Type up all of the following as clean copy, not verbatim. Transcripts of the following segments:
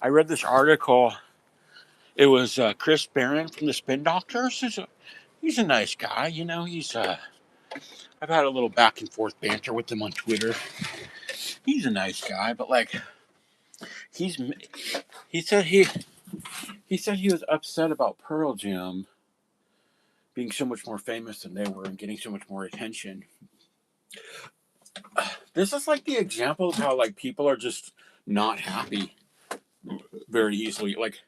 I read this article. It was Chris Barron from the Spin Doctors. He's a nice guy, you know. I've had a little back and forth banter with him on Twitter. He's a nice guy, but like he's he said he was upset about Pearl Jam being so much more famous than they were and getting so much more attention. This is like the example of how like people are just not happy very easily. Like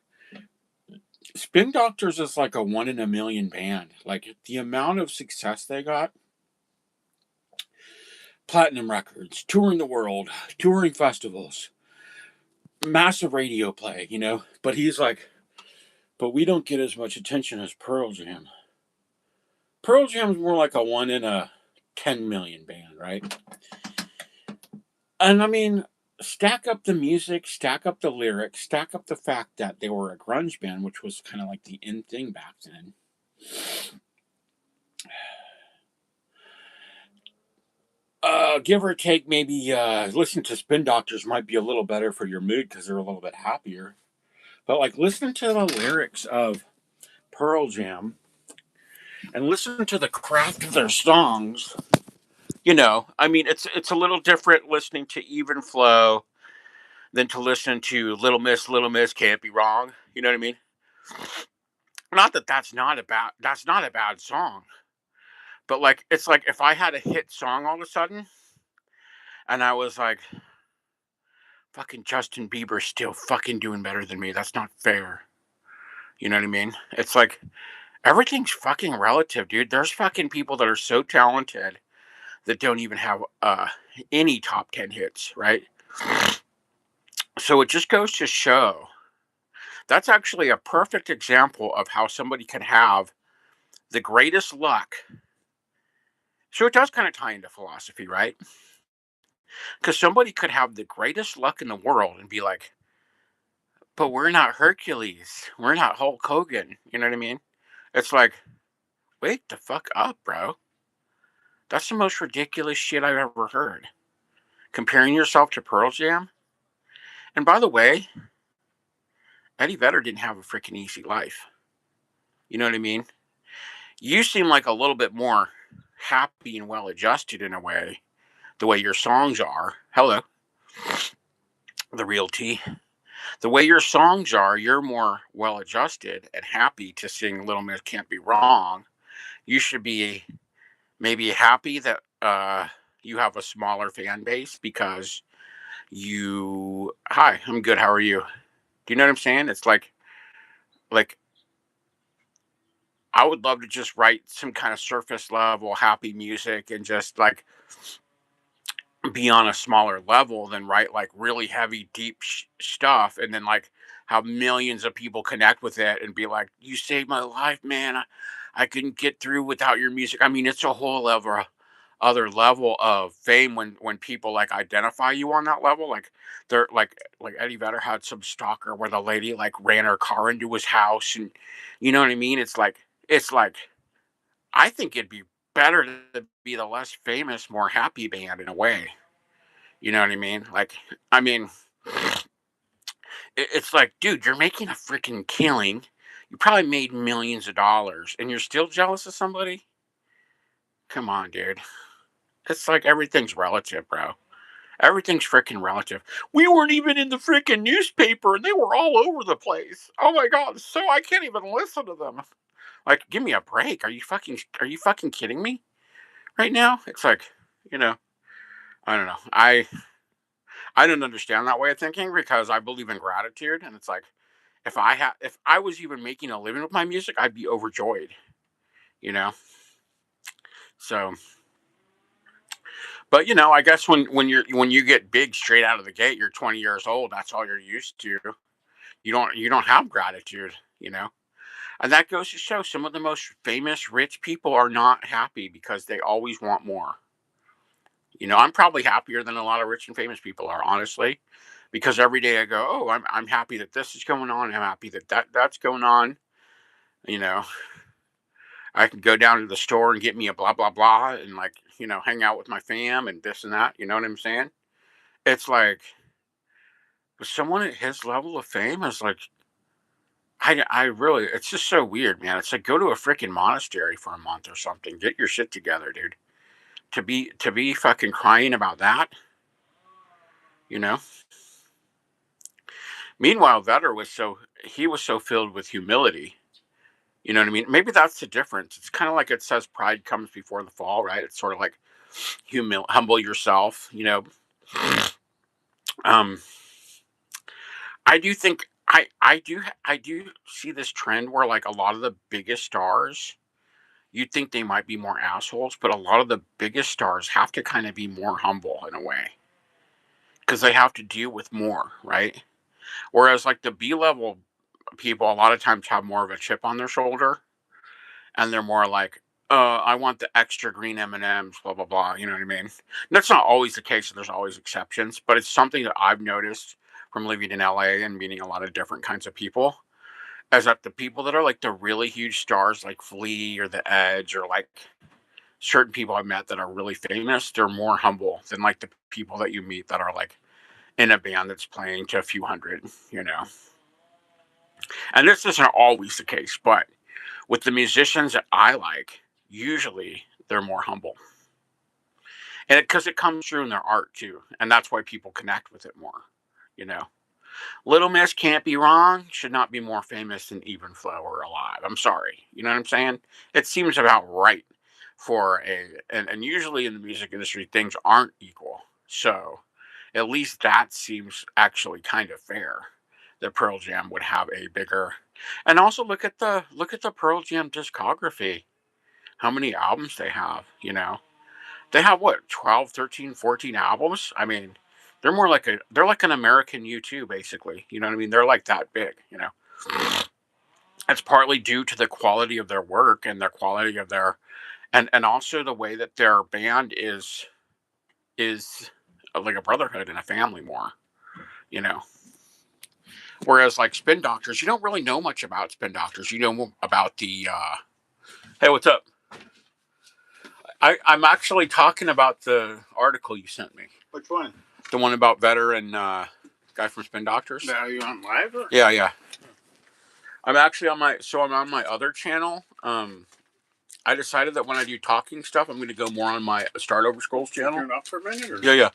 Spin Doctors is like a 1 in a million band. Like the amount of success they got, platinum records, touring the world, touring festivals, massive radio play, you know. But he's like, but we don't get as much attention as Pearl Jam. Pearl Jam's more like a 1 in a 10 million band, right? And I mean, stack up the music, stack up the lyrics, stack up the fact that they were a grunge band, which was kind of like the in thing back then. Give or take, maybe listening to Spin Doctors might be a little better for your mood because they're a little bit happier. But like, listen to the lyrics of Pearl Jam and listen to the craft of their songs. You know, I mean, it's a little different listening to Even Flow than to listen to Little Miss Can't Be Wrong. You know what I mean? Not that that's not a bad song, but like it's like if I had a hit song all of a sudden, and I was like, fucking Justin Bieber's still fucking doing better than me. That's not fair. You know what I mean? It's like everything's fucking relative, dude. There's fucking people that are so talented that don't even have any top 10 hits, right? So it just goes to show that's actually a perfect example of how somebody can have the greatest luck. So it does kind of tie into philosophy, right? Because somebody could have the greatest luck in the world and be like, but we're not Hercules. We're not Hulk Hogan. You know what I mean? It's like, wake the fuck up, bro. That's the most ridiculous shit I've ever heard. Comparing yourself to Pearl Jam. And by the way, Eddie Vedder didn't have a freaking easy life. You know what I mean? You seem like a little bit more happy and well adjusted in a way, the way your songs are. Hello, the real T. The way your songs are, you're more well adjusted and happy to sing Little Miss Can't Be Wrong. You should be maybe happy that you have a smaller fan base because hi, I'm good. How are you? Do you know what I'm saying? It's like I would love to just write some kind of surface level happy music and just like be on a smaller level than write like really heavy deep stuff and then like have millions of people connect with it and be like, you saved my life, man. I couldn't get through without your music. I mean, it's a whole other level of fame when people like identify you on that level. Like they're like Eddie Vedder had some stalker where the lady like ran her car into his house, and you know what I mean. It's like I think it'd be better to be the less famous, more happy band in a way. You know what I mean? Like, I mean, it's like, dude, you're making a freaking killing. You probably made millions of dollars, and you're still jealous of somebody. Come on, dude. It's like everything's relative, bro. Everything's freaking relative. We weren't even in the freaking newspaper, and they were all over the place. Oh my god! So I can't even listen to them. Like, give me a break. Are you fucking kidding me right now? It's like, you know, I don't know. I don't understand that way of thinking because I believe in gratitude, and it's like if I was even making a living with my music, I'd be overjoyed. You know. So, but I guess when you get big straight out of the gate, you're 20 years old. That's all you're used to. You don't have gratitude. You know. And that goes to show some of the most famous rich people are not happy because they always want more. I'm probably happier than a lot of rich and famous people are, honestly, because every day I go, oh, I'm happy that this is going on. I'm happy that's going on. You know, I can go down to the store and get me a blah blah blah, and like hang out with my fam and this and that. You know what I'm saying? It's like someone at his level of fame is like, I really, it's just so weird, man. It's like go to a freaking monastery for a month or something. Get your shit together, dude. To be fucking crying about that, you know. Meanwhile, Vetter was so filled with humility. You know what I mean? Maybe that's the difference. It's kind of like it says pride comes before the fall, right? It's sort of like humble yourself. Um, I do think I do see this trend where like a lot of the biggest stars, you'd think they might be more assholes, but a lot of the biggest stars have to kind of be more humble in a way because they have to deal with more, right? Whereas like the B level people, a lot of times have more of a chip on their shoulder, and they're more like, I want the extra green M&Ms, blah blah blah. You know what I mean? And that's not always the case. There's always exceptions, but it's something that I've noticed from living in LA and meeting a lot of different kinds of people. Is that the people that are like the really huge stars, like Flea or The Edge, or like certain people I've met that are really famous, they're more humble than like the people that you meet that are like in a band that's playing to a few hundred, you know. And this isn't always the case, but with the musicians that I like, usually they're more humble. And because it comes through in their art too. And that's why people connect with it more, you know. Little Miss Can't Be Wrong should not be more famous than Even Flow or Alive. I'm sorry. You know what I'm saying? It seems about right for and usually in the music industry things aren't equal. So at least that seems actually kind of fair that Pearl Jam would have a bigger, and also look at the Pearl Jam discography. How many albums they have, you know? They have what, 12, 13, 14 albums? I mean, they're like an American U2 basically. You know what I mean? They're like that big, you know. It's partly due to the quality of their work and their quality of their, and also the way that their band is like a brotherhood and a family more, you know. Whereas like Spin Doctors, you don't really know much about Spin Doctors. You know about the hey, what's up? I'm actually talking about the article you sent me. Which one? The one about Vetter and guy from Spin Doctors. Are you on live? Or? Yeah, yeah. I'm actually I'm on my other channel. I decided that when I do talking stuff, I'm going to go more on my Start Over Scrolls channel. Turn off for a minute? Or? Yeah, yeah.